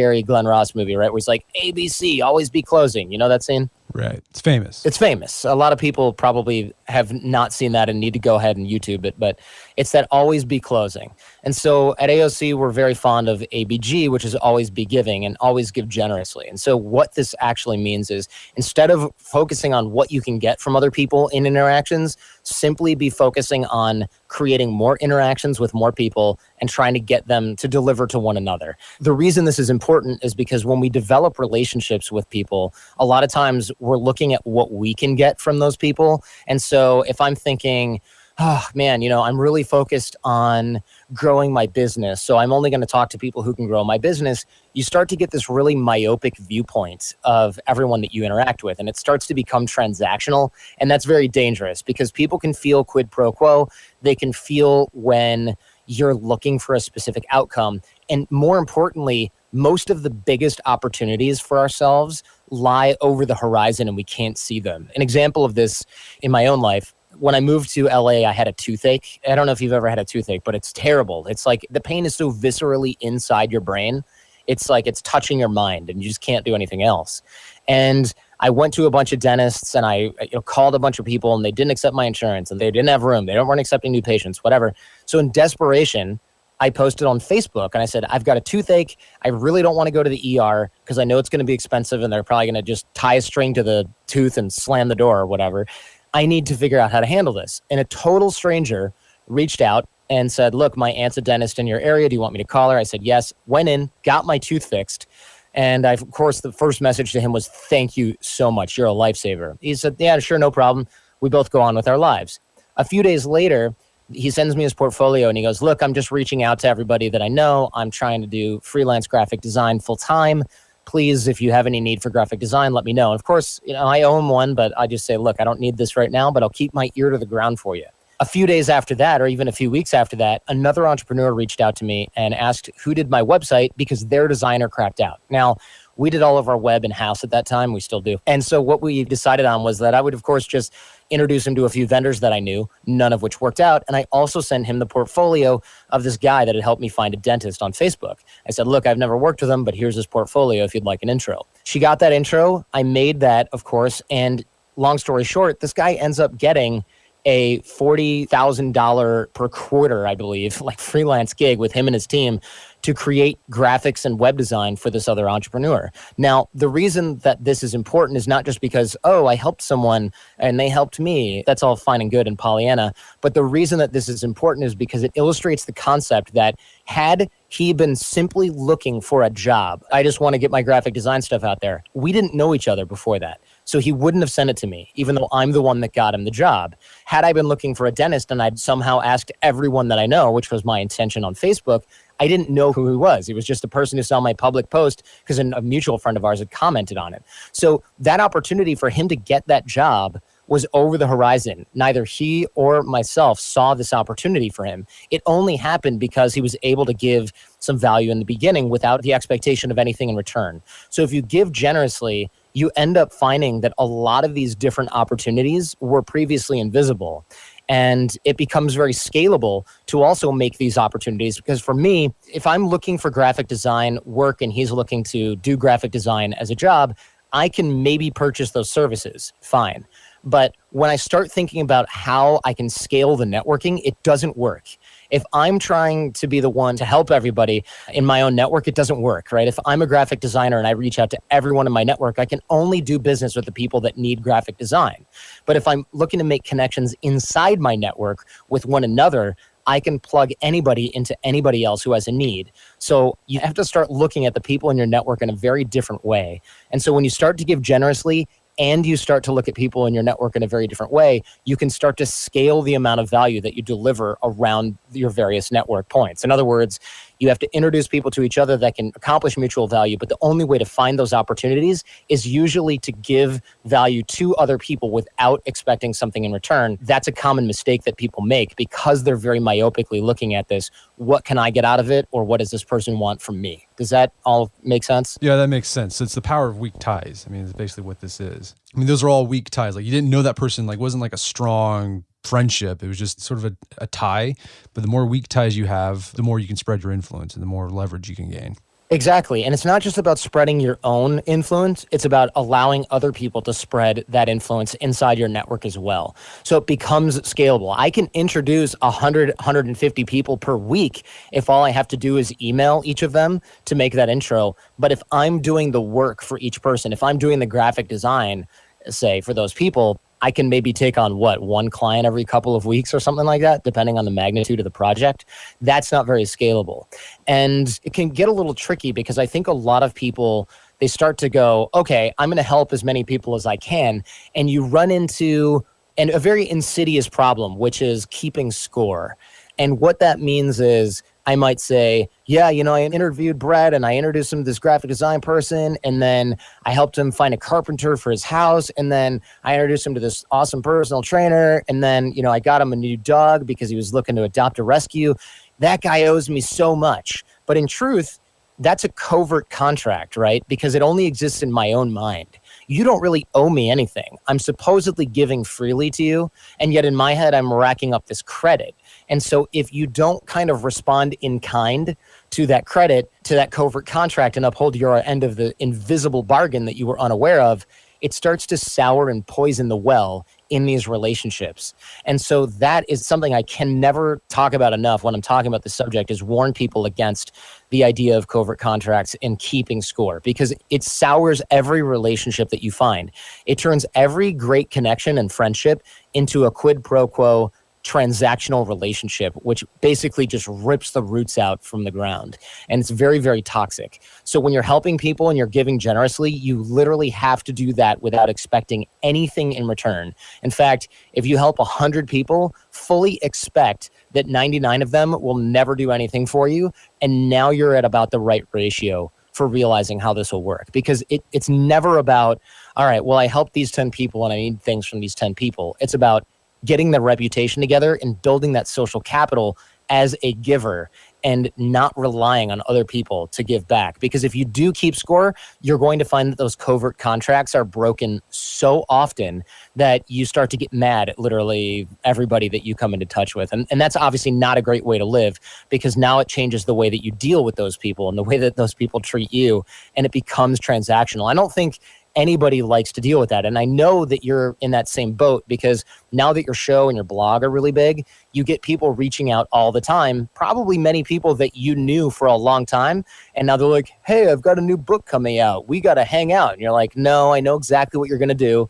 Ross movie, right? Where he's like, ABC, always be closing. You know that scene? Right. It's famous. It's famous. A lot of people probably have not seen that and need to go ahead and YouTube it, but it's that always be closing. And so at AOC, we're very fond of ABG, which is always be giving and always give generously. And so what this actually means is instead of focusing on what you can get from other people in interactions, simply be focusing on creating more interactions with more people and trying to get them to deliver to one another. The reason this is important is because when we develop relationships with people, a lot of times we're looking at what we can get from those people. And so if I'm thinking, oh man, I'm really focused on growing my business, so I'm only going to talk to people who can grow my business, you start to get this really myopic viewpoint of everyone that you interact with. And it starts to become transactional. And that's very dangerous because people can feel quid pro quo. They can feel when you're looking for a specific outcome. And more importantly, most of the biggest opportunities for ourselves lie over the horizon and we can't see them. An example of this in my own life, when I moved to LA, I had a toothache. I don't know if you've ever had a toothache, but it's terrible. It's like the pain is so viscerally inside your brain. It's like it's touching your mind and you just can't do anything else. And I went to a bunch of dentists and I called a bunch of people and they didn't accept my insurance and they didn't have room. They weren't accepting new patients, whatever. So in desperation, I posted on Facebook and I said, I've got a toothache. I really don't want to go to the ER because I know it's going to be expensive and they're probably going to just tie a string to the tooth and slam the door or whatever. I need to figure out how to handle this. And a total stranger reached out and said, look, my aunt's a dentist in your area. Do you want me to call her? I said, yes. Went in, got my tooth fixed. And of course, the first message to him was, thank you so much. You're a lifesaver. He said, yeah, sure, no problem. We both go on with our lives. A few days later, he sends me his portfolio and he goes, look, I'm just reaching out to everybody that I know. I'm trying to do freelance graphic design full time. Please, if you have any need for graphic design, let me know. And of course, I own one, but I just say, look, I don't need this right now, but I'll keep my ear to the ground for you. A few days after that, or even a few weeks after that, another entrepreneur reached out to me and asked who did my website because their designer crapped out. Now, we did all of our web in-house at that time. We still do. And so what we decided on was that I would, of course, just introduce him to a few vendors that I knew, none of which worked out. And I also sent him the portfolio of this guy that had helped me find a dentist on Facebook. I said, look, I've never worked with him, but here's his portfolio if you'd like an intro. She got that intro. I made that, of course. And long story short, this guy ends up getting a $40,000 per quarter, I believe, like freelance gig with him and his team to create graphics and web design for this other entrepreneur. Now, the reason that this is important is not just because, oh, I helped someone and they helped me. That's all fine and good in Pollyanna. But the reason that this is important is because it illustrates the concept that had he been simply looking for a job, I just want to get my graphic design stuff out there. We didn't know each other before that. So he wouldn't have sent it to me, even though I'm the one that got him the job. Had I been looking for a dentist and I'd somehow asked everyone that I know, which was my intention on Facebook, I didn't know who he was. He was just a person who saw my public post because a mutual friend of ours had commented on it. So that opportunity for him to get that job was over the horizon. Neither he or myself saw this opportunity for him. It only happened because he was able to give some value in the beginning without the expectation of anything in return. So if you give generously, you end up finding that a lot of these different opportunities were previously invisible. And it becomes very scalable to also make these opportunities. Because for me, if I'm looking for graphic design work and he's looking to do graphic design as a job, I can maybe purchase those services, fine. But when I start thinking about how I can scale the networking, it doesn't work. If I'm trying to be the one to help everybody in my own network, it doesn't work, right? If I'm a graphic designer and I reach out to everyone in my network, I can only do business with the people that need graphic design. But if I'm looking to make connections inside my network with one another, I can plug anybody into anybody else who has a need. So you have to start looking at the people in your network in a very different way. And so when you start to give generously, and you start to look at people in your network in a very different way, you can start to scale the amount of value that you deliver around your various network points. In other words, you have to introduce people to each other that can accomplish mutual value, but the only way to find those opportunities is usually to give value to other people without expecting something in return. That's a common mistake that people make because they're very myopically looking at this. What can I get out of it? Or what does this person want from me? Does that all make sense? Yeah, that makes sense. It's the power of weak ties. I mean, it's basically what this is. I mean, those are all weak ties. Like you didn't know that person, like wasn't like a strong friendship. It was just sort of a tie. But the more weak ties you have, the more you can spread your influence and the more leverage you can gain. Exactly. And it's not just about spreading your own influence. It's about allowing other people to spread that influence inside your network as well. So it becomes scalable. I can introduce 100, 150 people per week if all I have to do is email each of them to make that intro. But if I'm doing the work for each person, if I'm doing the graphic design, say, for those people, I can maybe take on one client every couple of weeks or something like that, depending on the magnitude of the project. That's not very scalable. And it can get a little tricky because I think a lot of people, they start to go, okay, I'm going to help as many people as I can. And you run into a very insidious problem, which is keeping score. And what that means is I might say, yeah, I interviewed Brett and I introduced him to this graphic design person. And then I helped him find a carpenter for his house. And then I introduced him to this awesome personal trainer. And then, I got him a new dog because he was looking to adopt a rescue. That guy owes me so much. But in truth, that's a covert contract, right? Because it only exists in my own mind. You don't really owe me anything. I'm supposedly giving freely to you. And yet in my head, I'm racking up this credit. And so if you don't kind of respond in kind to that credit, to that covert contract and uphold your end of the invisible bargain that you were unaware of, it starts to sour and poison the well in these relationships. And so that is something I can never talk about enough when I'm talking about the subject, is warn people against the idea of covert contracts and keeping score, because it sours every relationship that you find. It turns every great connection and friendship into a quid pro quo transactional relationship, which basically just rips the roots out from the ground. And it's very, very toxic. So when you're helping people and you're giving generously, you literally have to do that without expecting anything in return. In fact, if you help 100 people, fully expect that 99 of them will never do anything for you. And now you're at about the right ratio for realizing how this will work, because it's never about, all right, well, I helped these 10 people and I need things from these 10 people. It's about getting the reputation together and building that social capital as a giver and not relying on other people to give back. Because if you do keep score, you're going to find that those covert contracts are broken so often that you start to get mad at literally everybody that you come into touch with. And that's obviously not a great way to live, because now it changes the way that you deal with those people and the way that those people treat you, and it becomes transactional. I don't think anybody likes to deal with that. And I know that you're in that same boat, because now that your show and your blog are really big, you get people reaching out all the time, probably many people that you knew for a long time. And now they're like, hey, I've got a new book coming out. We got to hang out. And you're like, no, I know exactly what you're going to do.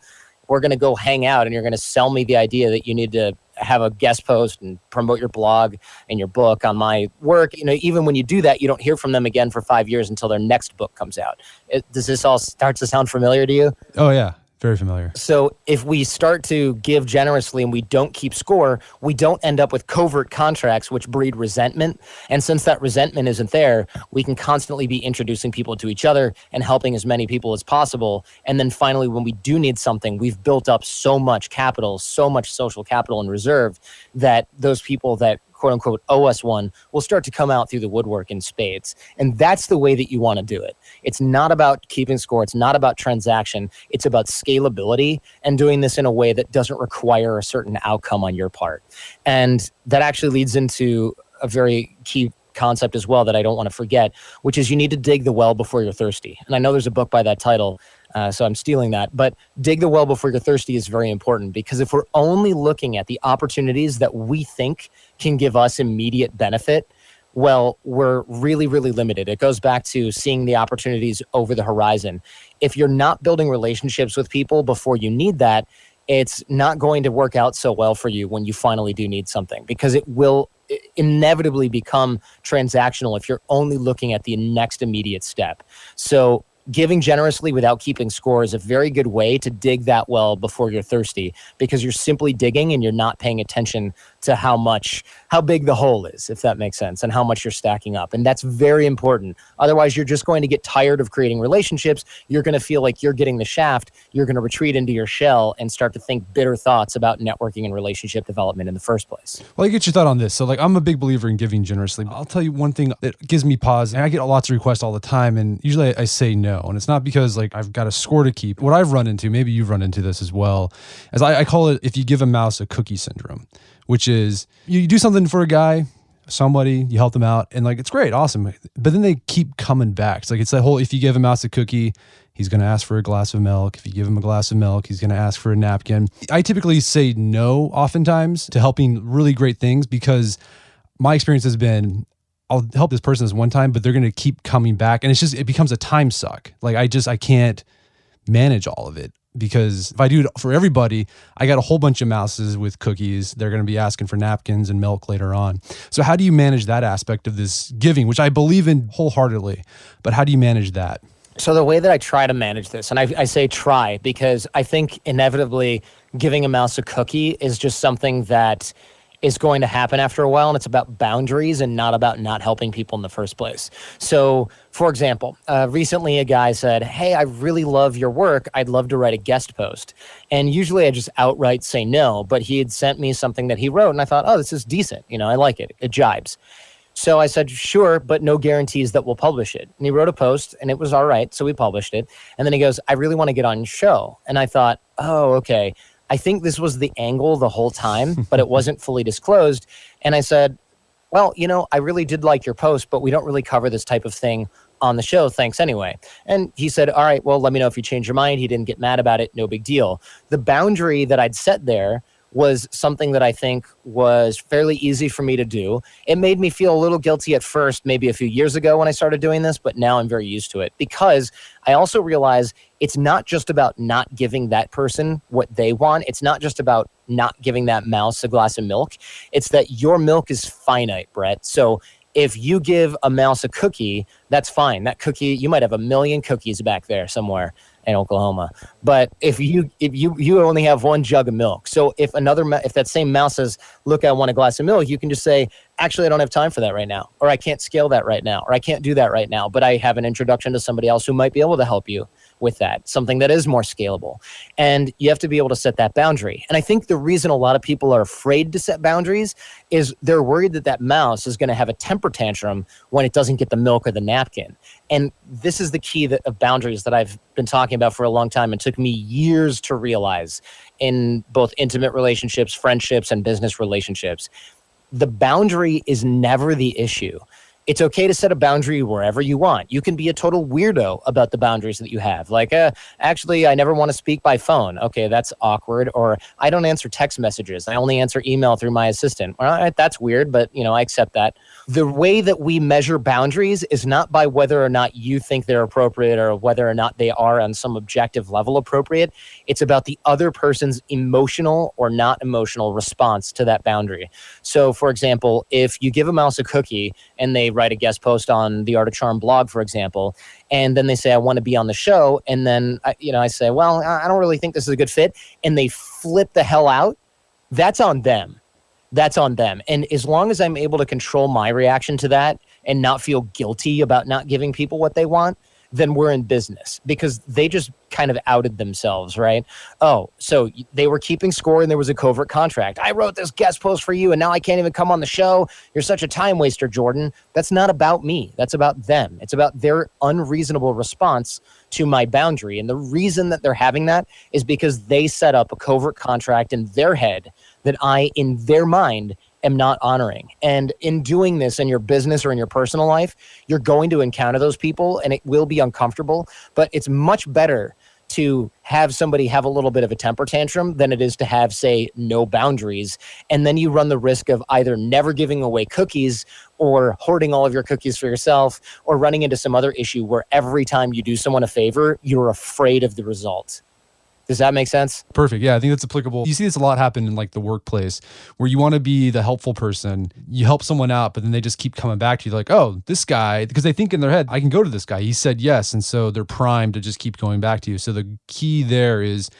We're going to go hang out, and you're going to sell me the idea that you need to have a guest post and promote your blog and your book on my work. You know, even when you do that, you don't hear from them again for 5 years until their next book comes out. Does this all start to sound familiar to you? Oh, yeah. Very familiar. So if we start to give generously and we don't keep score, we don't end up with covert contracts, which breed resentment. And since that resentment isn't there, we can constantly be introducing people to each other and helping as many people as possible. And then finally, when we do need something, we've built up so much capital, so much social capital and reserve, that those people that quote unquote owe us one will start to come out through the woodwork in spades. And that's the way that you want to do it. It's not about keeping score. It's not about transaction. It's about scalability and doing this in a way that doesn't require a certain outcome on your part. And that actually leads into a very key concept as well that I don't want to forget, which is you need to dig the well before you're thirsty. And I know there's a book by that title, so I'm stealing that. But dig the well before you're thirsty is very important, because if we're only looking at the opportunities that we think can give us immediate benefit, well, we're really, really limited. It goes back to seeing the opportunities over the horizon. If you're not building relationships with people before you need that, it's not going to work out so well for you when you finally do need something, because it will inevitably become transactional if you're only looking at the next immediate step. So giving generously without keeping score is a very good way to dig that well before you're thirsty, because you're simply digging and you're not paying attention to how big the hole is, if that makes sense, and how much you're stacking up. And that's very important. Otherwise, you're just going to get tired of creating relationships. You're going to feel like you're getting the shaft. You're going to retreat into your shell and start to think bitter thoughts about networking and relationship development in the first place. Well, I get your thought on this. So like, I'm a big believer in giving generously. I'll tell you one thing that gives me pause, and I get lots of requests all the time, and usually I say no. And it's not because like I've got a score to keep. What I've run into, maybe you've run into this as well, as I call it, if you give a mouse a cookie syndrome, which is you do something for a guy, somebody, you help them out, and like, it's great, awesome. But then they keep coming back. It's like, it's that whole, if you give a mouse a cookie, he's going to ask for a glass of milk. If you give him a glass of milk, he's going to ask for a napkin. I typically say no oftentimes to helping really great things, because my experience has been, I'll help this person this one time, but they're going to keep coming back. And it becomes a time suck. Like I can't manage all of it, because if I do it for everybody, I got a whole bunch of mouses with cookies. They're going to be asking for napkins and milk later on. So how do you manage that aspect of this giving, which I believe in wholeheartedly, but how do you manage that? So the way that I try to manage this, and I say try because I think inevitably giving a mouse a cookie is just something that is going to happen after a while, and it's about boundaries and not about not helping people in the first place. So, for example, recently a guy said, hey, I really love your work. I'd love to write a guest post. And usually I just outright say no, but he had sent me something that he wrote, and I thought, oh, this is decent. You know, I like it. It jibes. So I said, sure, but no guarantees that we'll publish it. And he wrote a post, and it was all right, so we published it. And then he goes, I really want to get on your show. And I thought, oh, okay. I think this was the angle the whole time, but it wasn't fully disclosed. And I said, well, I really did like your post, but we don't really cover this type of thing on the show. Thanks anyway. And he said, all right, well, let me know if you change your mind. He didn't get mad about it. No big deal. The boundary that I'd set there was something that I think was fairly easy for me to do. It made me feel a little guilty at first, maybe a few years ago when I started doing this, but now I'm very used to it because I also realize it's not just about not giving that person what they want. It's not just about not giving that mouse a glass of milk. It's that your milk is finite, Brett. So if you give a mouse a cookie, that's fine. That cookie, you might have 1 million cookies back there somewhere in Oklahoma. But if you only have 1 jug of milk. So if that same mouse says, look, I want a glass of milk, you can just say, actually, I don't have time for that right now, or I can't scale that right now, or I can't do that right now, but I have an introduction to somebody else who might be able to help you with that, something that is more scalable. And you have to be able to set that boundary. And I think the reason a lot of people are afraid to set boundaries is they're worried that that mouse is going to have a temper tantrum when it doesn't get the milk or the napkin. And this is the key of boundaries that I've been talking about for a long time and took me years to realize in both intimate relationships, friendships, and business relationships. The boundary is never the issue. It's okay to set a boundary wherever you want. You can be a total weirdo about the boundaries that you have. Like, actually, I never want to speak by phone. Okay, that's awkward. Or I don't answer text messages. I only answer email through my assistant. All right, that's weird, but I accept that. The way that we measure boundaries is not by whether or not you think they're appropriate or whether or not they are on some objective level appropriate. It's about the other person's emotional or not emotional response to that boundary. So, for example, if you give a mouse a cookie and they write a guest post on the Art of Charm blog, for example, and then they say, I want to be on the show. And then, I say, well, I don't really think this is a good fit. And they flip the hell out. That's on them. That's on them. And as long as I'm able to control my reaction to that and not feel guilty about not giving people what they want, then we're in business because they just kind of outed themselves, right? Oh, so they were keeping score and there was a covert contract. I wrote this guest post for you and now I can't even come on the show. You're such a time waster, Jordan. That's not about me. That's about them. It's about their unreasonable response to my boundary. And the reason that they're having that is because they set up a covert contract in their head that I, in their mind, am not honoring. And in doing this in your business or in your personal life, you're going to encounter those people and it will be uncomfortable, but it's much better to have somebody have a little bit of a temper tantrum than it is to have, say, no boundaries. And then you run the risk of either never giving away cookies or hoarding all of your cookies for yourself or running into some other issue where every time you do someone a favor, you're afraid of the result. Does that make sense? Perfect. Yeah, I think that's applicable. You see this a lot happen in like the workplace where you want to be the helpful person. You help someone out, but then they just keep coming back to you like, oh, this guy, because they think in their head, I can go to this guy. He said yes. And so they're primed to just keep going back to you. So the key there is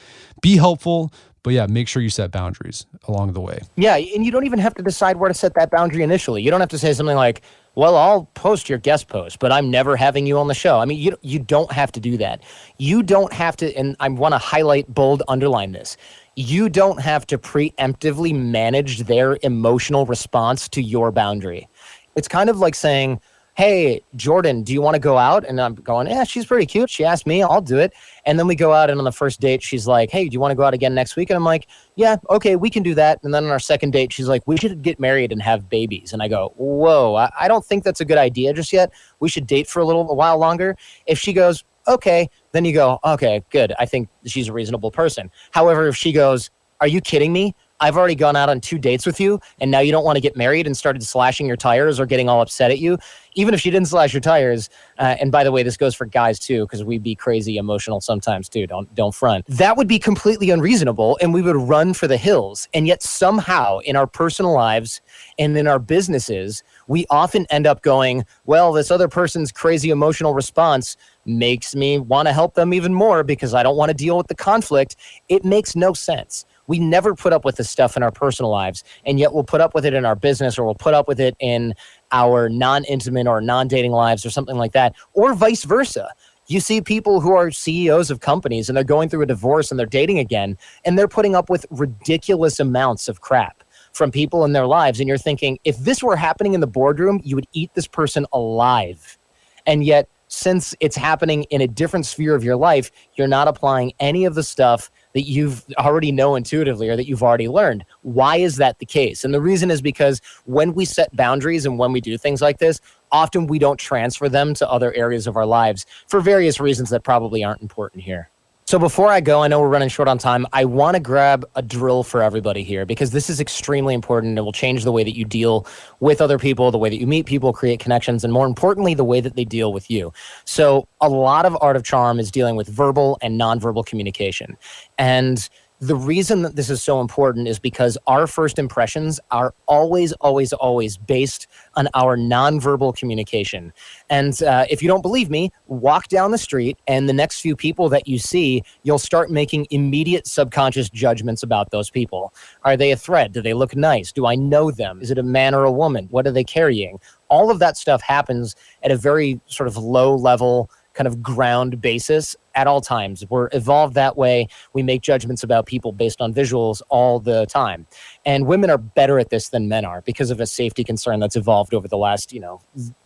be helpful, but yeah, make sure you set boundaries along the way. Yeah, and you don't even have to decide where to set that boundary initially. You don't have to say something like, well, I'll post your guest post, but I'm never having you on the show. I mean, you don't have to do that. You don't have to, and I want to highlight, bold, underline this. You don't have to preemptively manage their emotional response to your boundary. It's kind of like saying, hey, Jordan, do you want to go out? And I'm going, yeah, she's pretty cute. She asked me, I'll do it. And then we go out, and on the first date, she's like, hey, do you want to go out again next week? And I'm like, yeah, okay, we can do that. And then on our second date, she's like, we should get married and have babies. And I go, whoa, I don't think that's a good idea just yet. We should date for a while longer. If she goes, okay, then you go, okay, good. I think she's a reasonable person. However, if she goes, are you kidding me? I've already gone out on 2 dates with you, and now you don't want to get married and started slashing your tires or getting all upset at you. Even if she didn't slash your tires, and by the way, this goes for guys too, because we be crazy emotional sometimes too, don't front. That would be completely unreasonable, and we would run for the hills. And yet somehow in our personal lives and in our businesses, we often end up going, well, this other person's crazy emotional response makes me want to help them even more because I don't want to deal with the conflict. It makes no sense. We never put up with this stuff in our personal lives, and yet we'll put up with it in our business, or we'll put up with it in our non-intimate or non-dating lives or something like that, or vice versa. You see people who are CEOs of companies and they're going through a divorce and they're dating again, and they're putting up with ridiculous amounts of crap from people in their lives. And you're thinking, if this were happening in the boardroom, you would eat this person alive. And yet, since it's happening in a different sphere of your life, you're not applying any of the stuff that you've already know intuitively or that you've already learned. Why is that the case? And the reason is because when we set boundaries and when we do things like this, often we don't transfer them to other areas of our lives for various reasons that probably aren't important here. So before I go, I know we're running short on time. I want to grab a drill for everybody here because this is extremely important. It will change the way that you deal with other people, the way that you meet people, create connections, and more importantly, the way that they deal with you. So a lot of Art of Charm is dealing with verbal and nonverbal communication. And the reason that this is so important is because our first impressions are always, always, always based on our nonverbal communication. And if you don't believe me, walk down the street and the next few people that you see, you'll start making immediate subconscious judgments about those people. Are they a threat? Do they look nice? Do I know them? Is it a man or a woman? What are they carrying? All of that stuff happens at a very sort of low level kind of ground basis at all times. We're evolved that way. We make judgments about people based on visuals all the time. And women are better at this than men are because of a safety concern that's evolved over the last,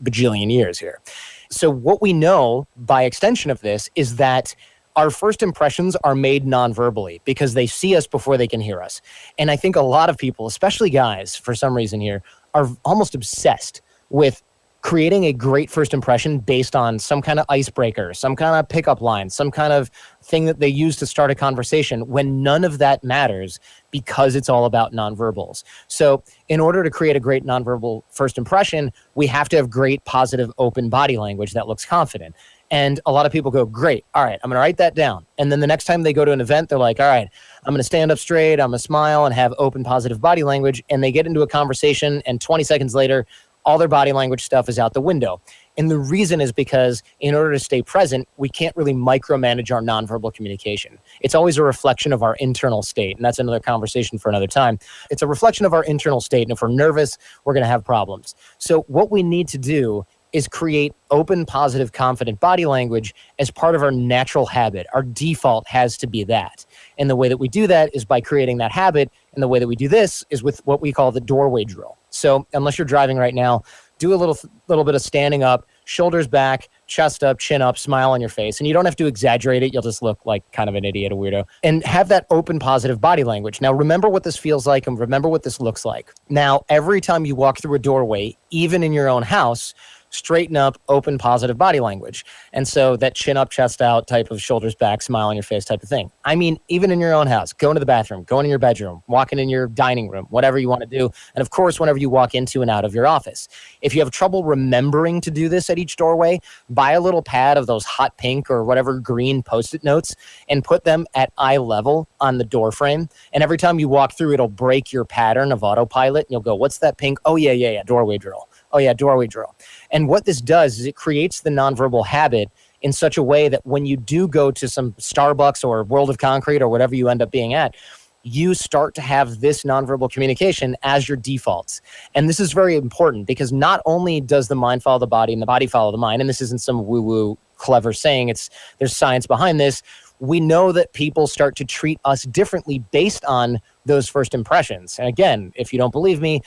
bajillion years here. So what we know by extension of this is that our first impressions are made non-verbally because they see us before they can hear us. And I think a lot of people, especially guys, for some reason here, are almost obsessed with creating a great first impression based on some kind of icebreaker, some kind of pickup line, some kind of thing that they use to start a conversation when none of that matters because it's all about nonverbals. So in order to create a great nonverbal first impression, we have to have great, positive, open body language that looks confident. And a lot of people go, great, all right, I'm going to write that down. And then the next time they go to an event, they're like, all right, I'm going to stand up straight, I'm going to smile and have open, positive body language. And they get into a conversation and 20 seconds later, all their body language stuff is out the window. And the reason is because in order to stay present, we can't really micromanage our nonverbal communication. It's always a reflection of our internal state. And that's another conversation for another time. It's a reflection of our internal state. And if we're nervous, we're going to have problems. So what we need to do is create open, positive, confident body language as part of our natural habit. Our default has to be that. And the way that we do that is by creating that habit. And the way that we do this is with what we call the doorway drill. So unless you're driving right now, do a little bit of standing up, shoulders back, chest up, chin up, smile on your face. And you don't have to exaggerate it. You'll just look like kind of an idiot, a weirdo. And have that open, positive body language. Now, remember what this feels like and remember what this looks like. Now, every time you walk through a doorway, even in your own house, straighten up, open, positive body language. And so that chin up, chest out type of shoulders back, smile on your face type of thing. I mean, even in your own house, going to the bathroom, going in your bedroom, walking in your dining room, whatever you want to do. And of course, whenever you walk into and out of your office. If you have trouble remembering to do this at each doorway, buy a little pad of those hot pink or whatever green Post-it notes and put them at eye level on the door frame. And every time you walk through, it'll break your pattern of autopilot. And you'll go, what's that pink? Oh, yeah, doorway drill. Oh, yeah, doorway drill. And what this does is it creates the nonverbal habit in such a way that when you do go to some Starbucks or World of Concrete or whatever you end up being at, you start to have this nonverbal communication as your defaults. And this is very important because not only does the mind follow the body and the body follow the mind, and this isn't some woo-woo clever saying, there's science behind this. We know that people start to treat us differently based on those first impressions. And again, if you don't believe me,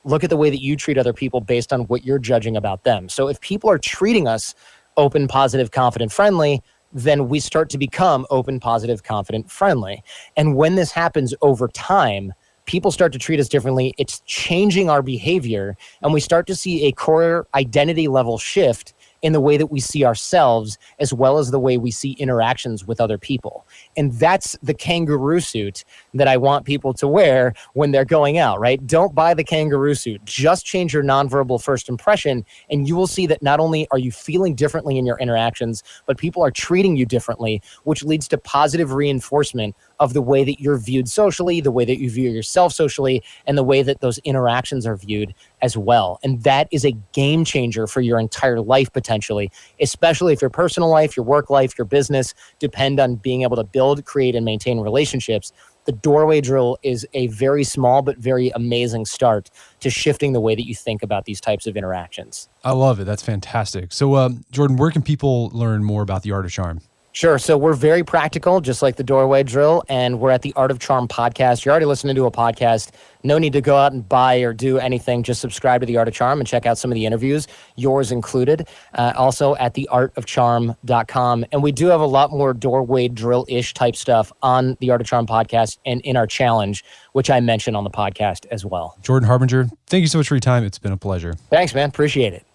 look at the way that you treat other people based on what you're judging about them. So if people are treating us open, positive, confident, friendly, then we start to become open, positive, confident, friendly. And when this happens over time, people start to treat us differently. It's changing our behavior, and we start to see a core identity level shift in the way that we see ourselves, as well as the way we see interactions with other people. And that's the kangaroo suit that I want people to wear when they're going out, right? Don't buy the kangaroo suit. Just change your nonverbal first impression, and you will see that not only are you feeling differently in your interactions, but people are treating you differently, which leads to positive reinforcement of the way that you're viewed socially, the way that you view yourself socially, and the way that those interactions are viewed as well. And that is a game changer for your entire life potentially, especially if your personal life, your work life, your business depend on being able to build, create, and maintain relationships. The doorway drill is a very small but very amazing start to shifting the way that you think about these types of interactions. I love it. That's fantastic. So, Jordan, where can people learn more about the Art of Charm? Sure. So we're very practical, just like the doorway drill, and we're at the Art of Charm podcast. You're already listening to a podcast. No need to go out and buy or do anything. Just subscribe to the Art of Charm and check out some of the interviews, yours included. Also at theartofcharm.com. And we do have a lot more doorway drill-ish type stuff on the Art of Charm podcast and in our challenge, which I mentioned on the podcast as well. Jordan Harbinger, thank you so much for your time. It's been a pleasure. Thanks, man. Appreciate it.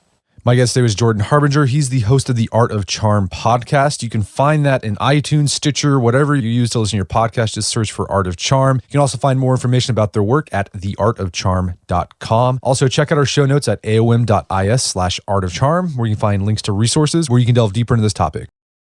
My guest today was Jordan Harbinger. He's the host of the Art of Charm podcast. You can find that in iTunes, Stitcher, whatever you use to listen to your podcast. Just search for Art of Charm. You can also find more information about their work at theartofcharm.com. Also, check out our show notes at aom.is/artofcharm, where you can find links to resources where you can delve deeper into this topic.